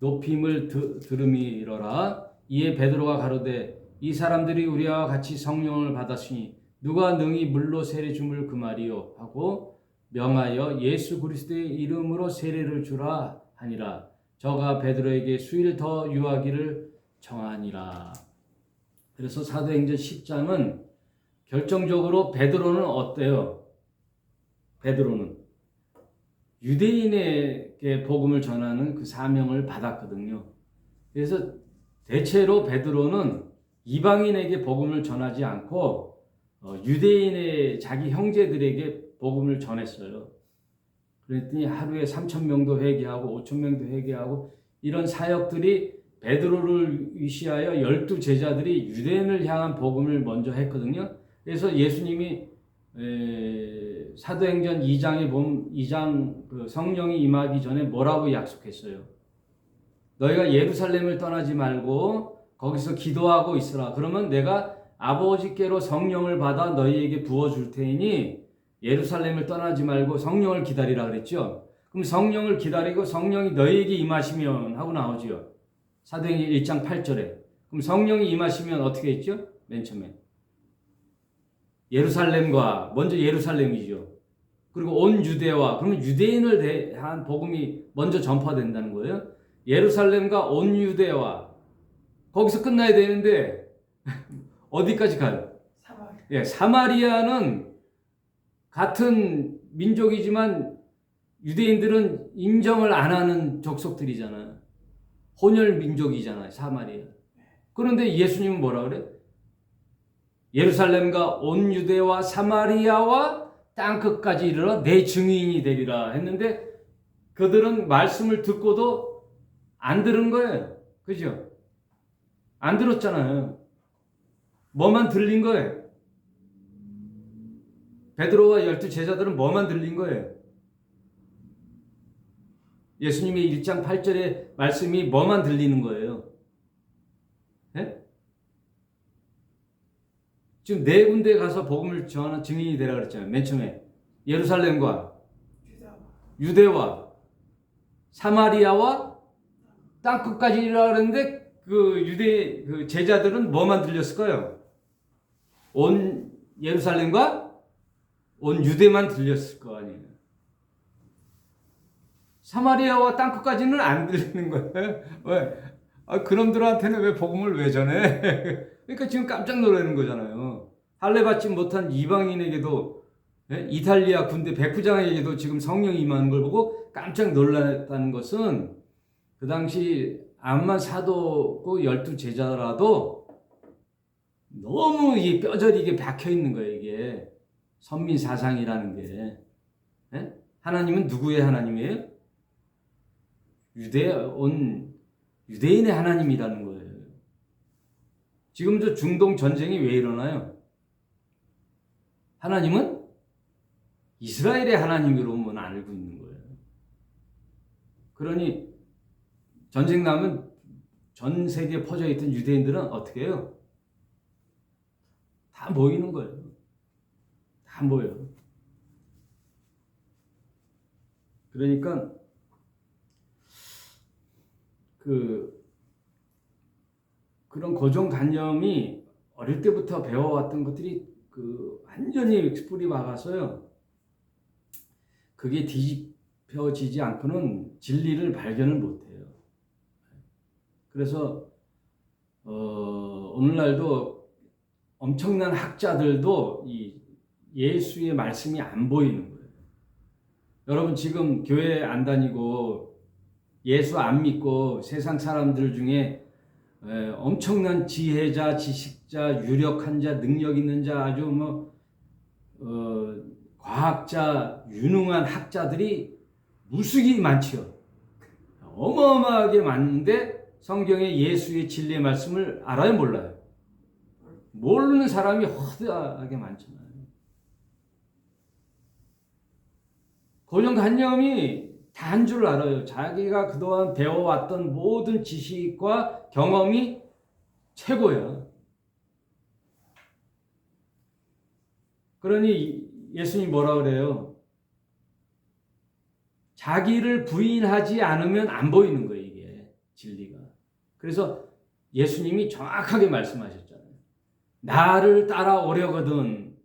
높임을 들음이로라. 이에 베드로가 가로되 이 사람들이 우리와 같이 성령을 받았으니 누가 능히 물로 세례 줌을 그 말이요 하고 명하여 예수 그리스도의 이름으로 세례를 주라 하니라. 저가 베드로에게 수일 더 유하기를 청하니라. 그래서 사도행전 10장은 결정적으로 베드로는 어때요? 베드로는 유대인에게 복음을 전하는 그 사명을 받았거든요. 그래서 대체로 베드로는 이방인에게 복음을 전하지 않고 유대인의 자기 형제들에게 복음을 전했어요. 그랬더니 하루에 3,000명도 회개하고 5,000명도 회개하고 이런 사역들이 베드로를 위시하여 12 제자들이 유대인을 향한 복음을 먼저 했거든요. 그래서 예수님이 사도행전 2장에 보면 2장 그 성령이 임하기 전에 뭐라고 약속했어요? 너희가 예루살렘을 떠나지 말고 거기서 기도하고 있으라. 그러면 내가 아버지께로 성령을 받아 너희에게 부어줄 테니 예루살렘을 떠나지 말고 성령을 기다리라 그랬죠. 그럼 성령을 기다리고 성령이 너희에게 임하시면 하고 나오죠. 사도행전 1장 8절에. 그럼 성령이 임하시면 어떻게 했죠? 맨 처음에. 예루살렘과 먼저 예루살렘이죠. 그리고 온 유대와 그러면 유대인을 대한 복음이 먼저 전파된다는 거예요. 예루살렘과 온 유대와 거기서 끝나야 되는데 어디까지 가요? 사마리아. 예, 사마리아는 같은 민족이지만 유대인들은 인정을 안 하는 족속들이잖아요. 혼혈 민족이잖아요, 사마리아. 그런데 예수님은 뭐라 그래? 예루살렘과 온 유대와 사마리아와 땅끝까지 이르러 내 증인이 되리라 했는데 그들은 말씀을 듣고도 안 들은 거예요. 그죠? 안 들었잖아요. 뭐만 들린 거예요? 베드로와 12 제자들은 뭐만 들린 거예요? 예수님의 1장 8절의 말씀이 뭐만 들리는 거예요? 네? 지금 네 군데 가서 복음을 전하는 증인이 되라 그랬잖아요. 맨 처음에 예루살렘과 유대와 사마리아와 땅끝까지 이르라 그랬는데 그 유대 그 제자들은 뭐만 들렸을까요? 온 예루살렘과 온 유대만 들렸을 거 아니에요. 사마리아와 땅끝까지는 안 들리는 거예요. 왜? 그놈들한테는 왜 복음을 왜 전해? 그러니까 지금 깜짝 놀라는 거잖아요. 할례 받지 못한 이방인에게도 이탈리아 군대 백부장에게도 지금 성령이 임하는 걸 보고 깜짝 놀랐다는 것은 그 당시 암만 사도고 12 제자라도 너무 이 뼈저리게 박혀 있는 거예요. 이게 선민 사상이라는 게. 하나님은 누구의 하나님이에요? 유대인의 하나님이라는 거예요. 지금 저 중동 전쟁이 왜 일어나요? 하나님은 이스라엘의 하나님으로만 알고 있는 거예요. 그러니 전쟁 나면 전 세계에 퍼져 있던 유대인들은 어떻게 해요? 다 모이는 거예요. 다 모여요. 그러니까 그런 고정관념이 어릴 때부터 배워왔던 것들이 완전히 뿌리 박아서요. 그게 뒤집혀지지 않고는 진리를 발견을 못해요. 그래서 오늘날도 엄청난 학자들도 이 예수의 말씀이 안 보이는 거예요. 여러분 지금 교회 안 다니고 예수 안 믿고 세상 사람들 중에 엄청난 지혜자, 지식자, 유력한 자, 능력 있는 자, 아주 과학자, 유능한 학자들이 무수히 많지요. 어마어마하게 많은데 성경의 예수의 진리의 말씀을 알아요, 몰라요? 모르는 사람이 허다하게 많잖아요. 고정관념이 단 줄 알아요. 자기가 그동안 배워왔던 모든 지식과 경험이 최고야. 그러니 예수님이 뭐라 그래요? 자기를 부인하지 않으면 안 보이는 거예요, 이게 진리가. 그래서 예수님이 정확하게 말씀하셨잖아요. 나를 따라오려거든.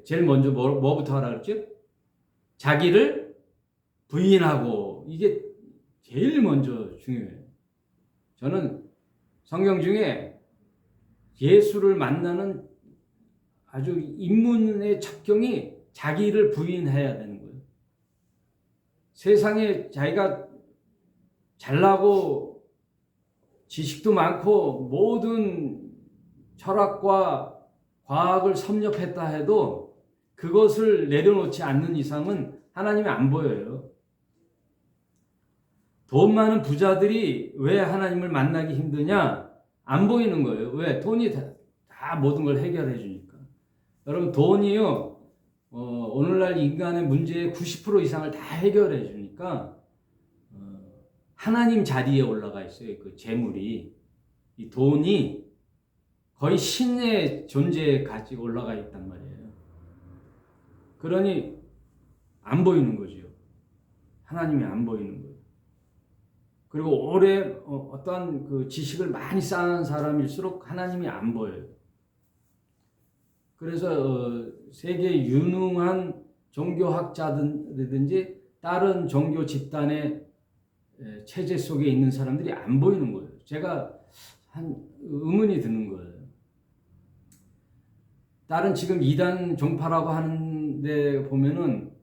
제일 먼저 뭐부터 하라 그랬죠? 자기를 부인하고, 이게 제일 먼저 중요해요. 저는 성경 중에 예수를 만나는 아주 입문의 첩경이 자기를 부인해야 되는 거예요. 세상에 자기가 잘나고 지식도 많고 모든 철학과 과학을 섭렵했다 해도 그것을 내려놓지 않는 이상은 하나님이 안 보여요. 돈 많은 부자들이 왜 하나님을 만나기 힘드냐? 안 보이는 거예요. 왜? 돈이 다 모든 걸 해결해 주니까. 여러분, 돈이요, 오늘날 인간의 문제의 90% 이상을 다 해결해 주니까, 하나님 자리에 올라가 있어요. 그 재물이. 이 돈이 거의 신의 존재에 같이 올라가 있단 말이에요. 그러니, 안 보이는 거죠. 하나님이 안 보이는 거예요. 그리고 오래 어떠한 그 지식을 많이 쌓은 사람일수록 하나님이 안 보여요. 그래서 세계 유능한 종교학자들이든지 다른 종교 집단의 체제 속에 있는 사람들이 안 보이는 거예요. 제가 한 의문이 드는 거예요. 다른 지금 이단 종파라고 하는데 보면은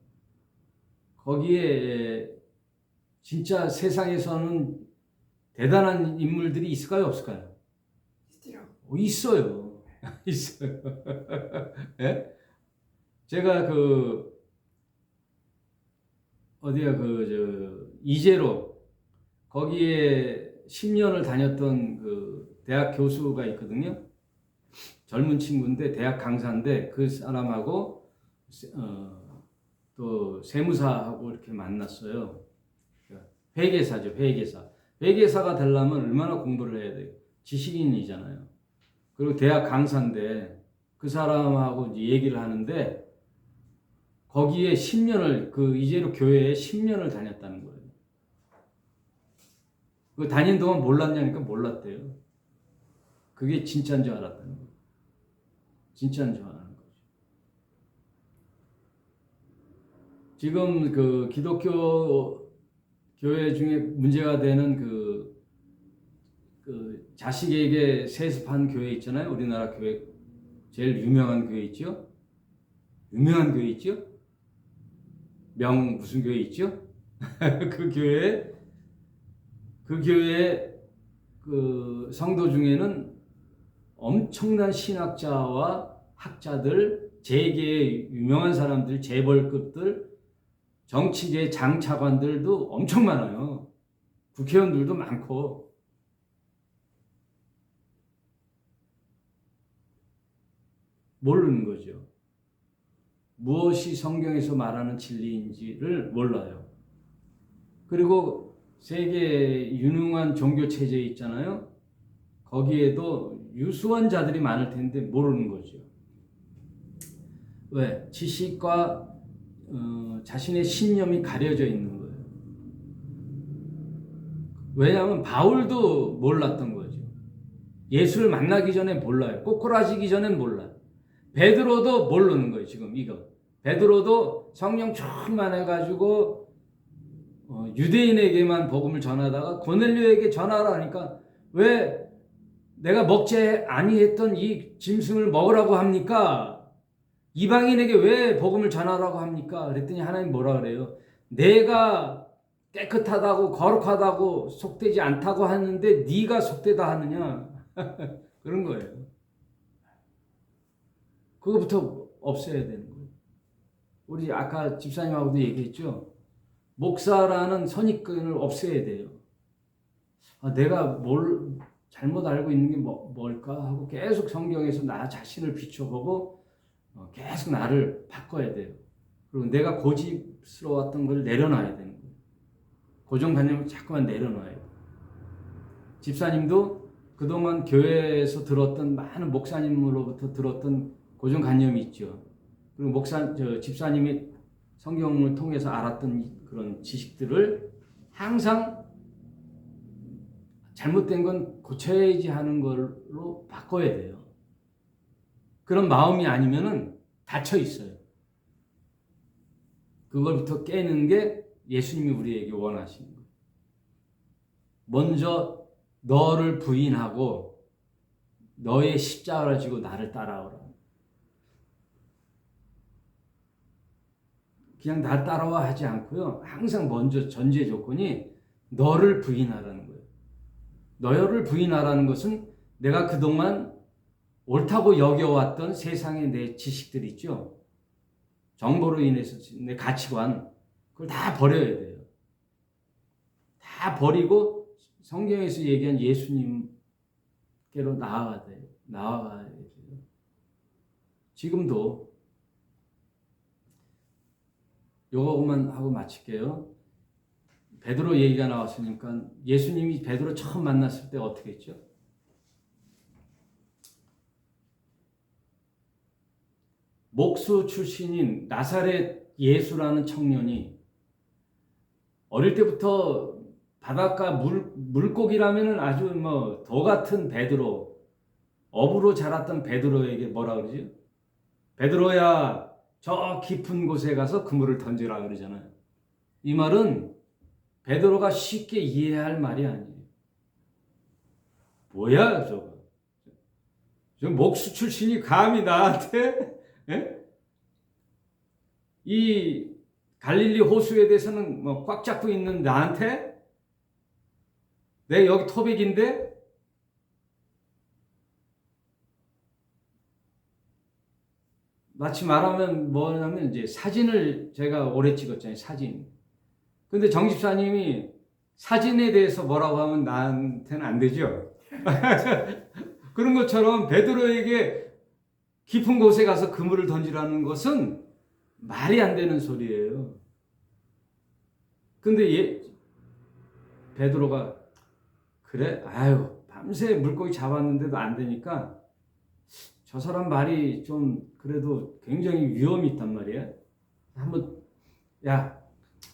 거기에 진짜 세상에서는 대단한 인물들이 있을까요, 없을까요? 있어요. 있어요. 예? 제가 이재로 거기에 10년을 다녔던 그 대학 교수가 있거든요. 젊은 친구인데 대학 강사인데 그 사람하고 또 세무사하고 이렇게 만났어요. 회계사죠, 회계사. 회계사가 되려면 얼마나 공부를 해야 돼요? 지식인이잖아요. 그리고 대학 강사인데 그 사람하고 이제 얘기를 하는데 거기에 10년을, 그 이재로 교회에 10년을 다녔다는 거예요. 그 다닌 동안 몰랐냐니까 몰랐대요. 그게 진짜인 줄 알았다는 거예요. 진짜인 줄 아는 거죠. 지금 그 기독교 교회 중에 문제가 되는 그 자식에게 세습한 교회 있잖아요. 우리나라 교회 제일 유명한 교회 있죠. 유명한 교회 있죠. 무슨 교회 있죠? 그 교회 그 성도 중에는 엄청난 신학자와 학자들, 재계의 유명한 사람들, 재벌급들, 정치계 장차관들도 엄청 많아요. 국회의원들도 많고. 모르는 거죠. 무엇이 성경에서 말하는 진리인지를 몰라요. 그리고 세계 유능한 종교 체제 있잖아요. 거기에도 유수한 자들이 많을 텐데 모르는 거죠. 왜? 지식과 자신의 신념이 가려져 있는 거예요. 왜냐하면 바울도 몰랐던 거죠. 예수를 만나기 전에 몰라요. 꼬꾸라지기 전엔 몰라요. 베드로도 모르는 거예요. 지금 이거. 베드로도 성령 충만해가지고 유대인에게만 복음을 전하다가 고넬료에게 전하라 하니까 왜 내가 먹지 아니했던 이 짐승을 먹으라고 합니까? 이방인에게 왜 복음을 전하라고 합니까? 그랬더니 하나님 뭐라 그래요? 내가 깨끗하다고 거룩하다고 속되지 않다고 하는데 네가 속되다 하느냐? 그런 거예요. 그거부터 없애야 되는 거예요. 우리 아까 집사님하고도 얘기했죠. 목사라는 선입견을 없애야 돼요. 내가 뭘 잘못 알고 있는 게 뭘까 하고 계속 성경에서 나 자신을 비춰보고 계속 나를 바꿔야 돼요. 그리고 내가 고집스러웠던 걸 내려놔야 되는 거예요. 고정관념을 자꾸만 내려놔야 돼요. 집사님도 그동안 교회에서 들었던 많은 목사님으로부터 들었던 고정관념이 있죠. 그리고 집사님이 성경을 통해서 알았던 그런 지식들을 항상 잘못된 건 고쳐야지 하는 걸로 바꿔야 돼요. 그런 마음이 아니면은 닫혀 있어요. 그걸부터 깨는 게 예수님이 우리에게 원하시는 거예요. 먼저 너를 부인하고 너의 십자가를 지고 나를 따라오라. 그냥 나 따라와 하지 않고요. 항상 먼저 전제 조건이 너를 부인하라는 거예요. 너를 부인하라는 것은 내가 그동안 옳다고 여겨왔던 세상의 내 지식들 있죠. 정보로 인해서 내 가치관, 그걸 다 버려야 돼요. 다 버리고 성경에서 얘기한 예수님께로 나아가야 돼요. 나아가야 돼요. 지금도 요거만 하고 마칠게요. 베드로 얘기가 나왔으니까 예수님이 베드로 처음 만났을 때 어떻게 했죠? 목수 출신인 나사렛 예수라는 청년이 어릴 때부터 바닷가 물고기라면은 아주 뭐 도 같은 베드로, 어부로 자랐던 베드로에게 뭐라 그러지? 베드로야, 저 깊은 곳에 가서 그물을 던지라 그러잖아요. 이 말은 베드로가 쉽게 이해할 말이 아니에요. 뭐야 저거? 저 목수 출신이 감히 나한테 이 갈릴리 호수에 대해서는 뭐 꽉 잡고 있는 나한테 내 여기 토백인데 마치 말하면 뭐냐면 이제 사진을 제가 오래 찍었잖아요. 사진. 근데 정 집사님이 사진에 대해서 뭐라고 하면 나한테는 안 되죠. 그런 것처럼 베드로에게 깊은 곳에 가서 그물을 던지라는 것은 말이 안 되는 소리예요. 근데 베드로가 그래? 아유, 밤새 물고기 잡았는데도 안 되니까 저 사람 말이 좀 그래도 굉장히 위험이 있단 말이야. 한번 야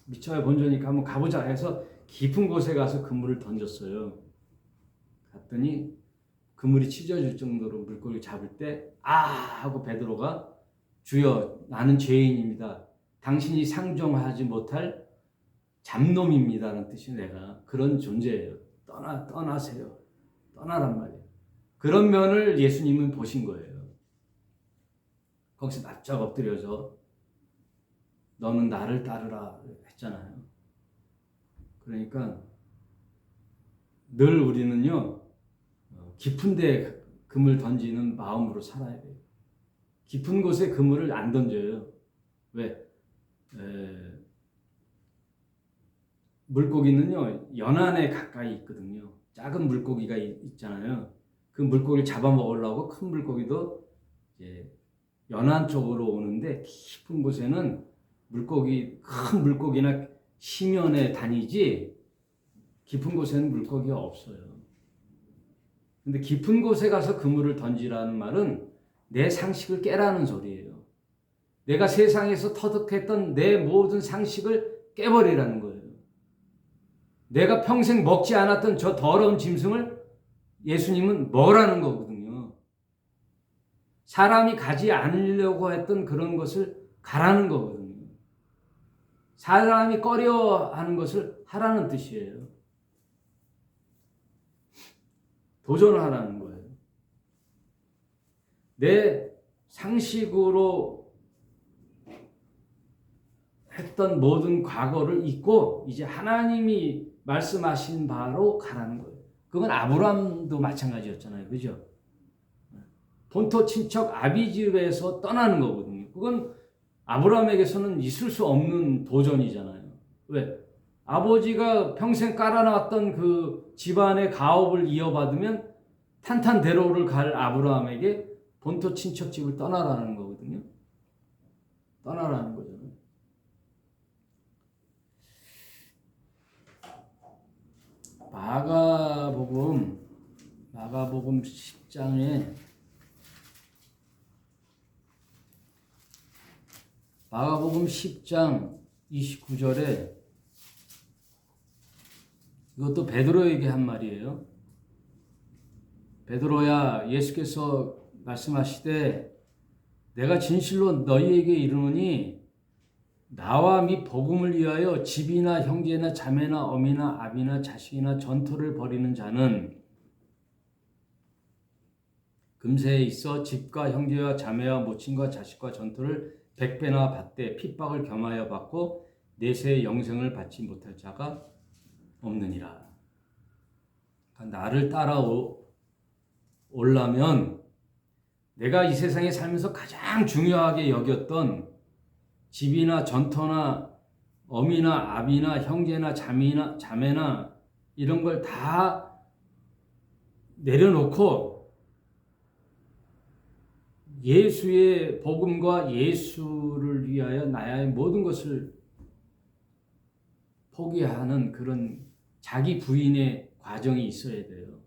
미쳐야 본전이니까 한번 가보자 해서 깊은 곳에 가서 그물을 던졌어요. 갔더니 그물이 찢어질 정도로 물고기를 잡을 때 하고 베드로가 주여 나는 죄인입니다. 당신이 상종하지 못할 잡놈입니다라는 뜻이 내가 그런 존재예요. 떠나세요. 떠나란 말이에요. 그런 면을 예수님은 보신 거예요. 거기서 납작 엎드려서 너는 나를 따르라 했잖아요. 그러니까 늘 우리는요 깊은 데에 그물 던지는 마음으로 살아야 돼요. 깊은 곳에 그물을 안 던져요. 왜? 물고기는요 연안에 가까이 있거든요. 작은 물고기가 있잖아요. 그 물고기를 잡아먹으려고 큰 물고기도 이제 연안 쪽으로 오는데 깊은 곳에는 큰 물고기나 심연에 다니지 깊은 곳에는 물고기가 없어요. 근데 깊은 곳에 가서 그물을 던지라는 말은 내 상식을 깨라는 소리예요. 내가 세상에서 터득했던 내 모든 상식을 깨버리라는 거예요. 내가 평생 먹지 않았던 저 더러운 짐승을 예수님은 먹으라는 거거든요. 사람이 가지 않으려고 했던 그런 것을 가라는 거거든요. 사람이 꺼려하는 것을 하라는 뜻이에요. 도전하라는 거예요. 내 상식으로 했던 모든 과거를 잊고 이제 하나님이 말씀하신 바로 가라는 거예요. 그건 아브라함도 마찬가지였잖아요. 그죠? 본토 친척 아비집에서 떠나는 거거든요. 그건 아브라함에게서는 있을 수 없는 도전이잖아요. 왜? 아버지가 평생 깔아놨던 그 집안의 가업을 이어받으면 탄탄대로를 갈 아브라함에게 본토 친척 집을 떠나라는 거거든요. 떠나라는 거잖아요. 마가복음 10장에 마가복음 10장 29절에 이것도 베드로에게 한 말이에요. 베드로야, 예수께서 말씀하시되 내가 진실로 너희에게 이르노니 나와 및 복음을 위하여 집이나 형제나 자매나 어미나 아비나 자식이나 전토를 벌이는 자는 금세에 있어 집과 형제와 자매와 모친과 자식과 전토를 백배나 받되 핍박을 겸하여 받고 내세의 영생을 받지 못할 자가 없느니라. 그러니까 나를 따라오려면 내가 이 세상에 살면서 가장 중요하게 여겼던 집이나 전터나 어미나 아비나 형제나 자매나 이런 걸 다 내려놓고 예수의 복음과 예수를 위하여 나의 모든 것을 포기하는 그런 자기 부인의 과정이 있어야 돼요.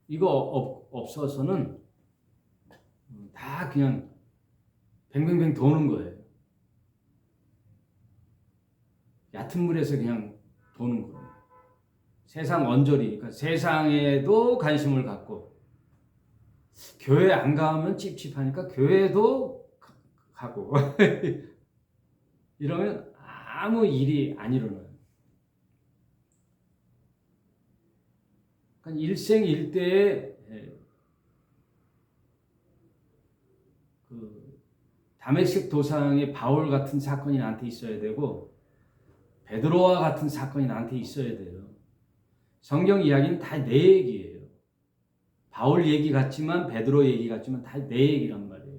이거 없어서는 다 그냥 뱅뱅뱅 도는 거예요. 얕은 물에서 그냥 도는 거예요. 세상 언저리, 그러니까 세상에도 관심을 갖고 교회 안 가면 찝찝하니까 교회도 가고 이러면 아무 일이 안 일어나요. 그러니까 일생일대에 그 다메섹 도상의 바울 같은 사건이 나한테 있어야 되고 베드로와 같은 사건이 나한테 있어야 돼요. 성경 이야기는 다 내 얘기예요. 바울 얘기 같지만 베드로 얘기 같지만 다 내 얘기란 말이에요.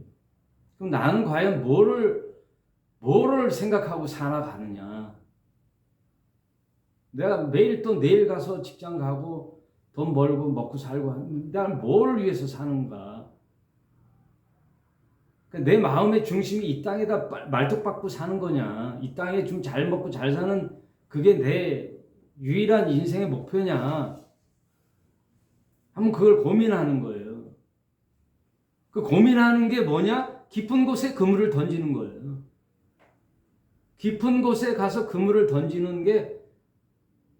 그럼 나는 과연 뭐를 생각하고 살아가느냐? 내가 매일 또 내일 가서 직장 가고 돈 벌고 먹고 살고 나는 뭘 위해서 사는가? 내 마음의 중심이 이 땅에다 말뚝박고 사는 거냐? 이 땅에 좀 잘 먹고 잘 사는 그게 내 유일한 인생의 목표냐? 한번 그걸 고민하는 거예요. 그 고민하는 게 뭐냐? 깊은 곳에 그물을 던지는 거예요. 깊은 곳에 가서 그물을 던지는 게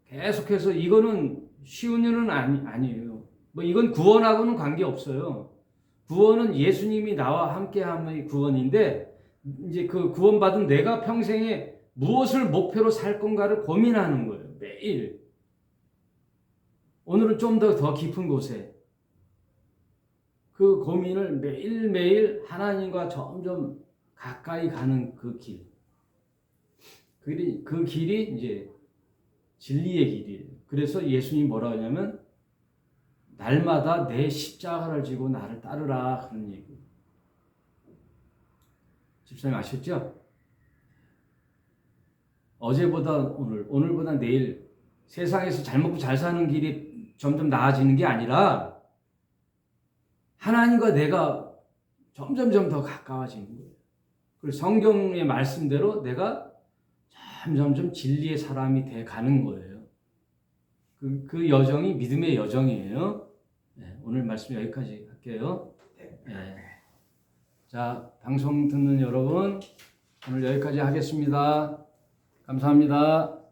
계속해서 이거는 쉬운 일은 아니에요. 뭐 이건 구원하고는 관계없어요. 구원은 예수님이 나와 함께함의 구원인데 이제 그 구원받은 내가 평생에 무엇을 목표로 살 건가를 고민하는 거예요. 매일. 오늘은 좀 더 깊은 곳에 그 고민을 매일매일 하나님과 점점 가까이 가는 그 길. 그 길이 이제 진리의 길이에요. 그래서 예수님이 뭐라 하냐면 날마다 내 십자가를 지고 나를 따르라 하는 얘기예요. 집사님 아셨죠? 어제보다 오늘보다 내일 세상에서 잘 먹고 잘 사는 길이 점점 나아지는 게 아니라 하나님과 내가 점점점 더 가까워지는 거예요. 그리고 성경의 말씀대로 내가 점점점 진리의 사람이 돼 가는 거예요. 그 여정이 믿음의 여정이에요. 네, 오늘 말씀 여기까지 할게요. 네. 자, 방송 듣는 여러분, 오늘 여기까지 하겠습니다. 감사합니다.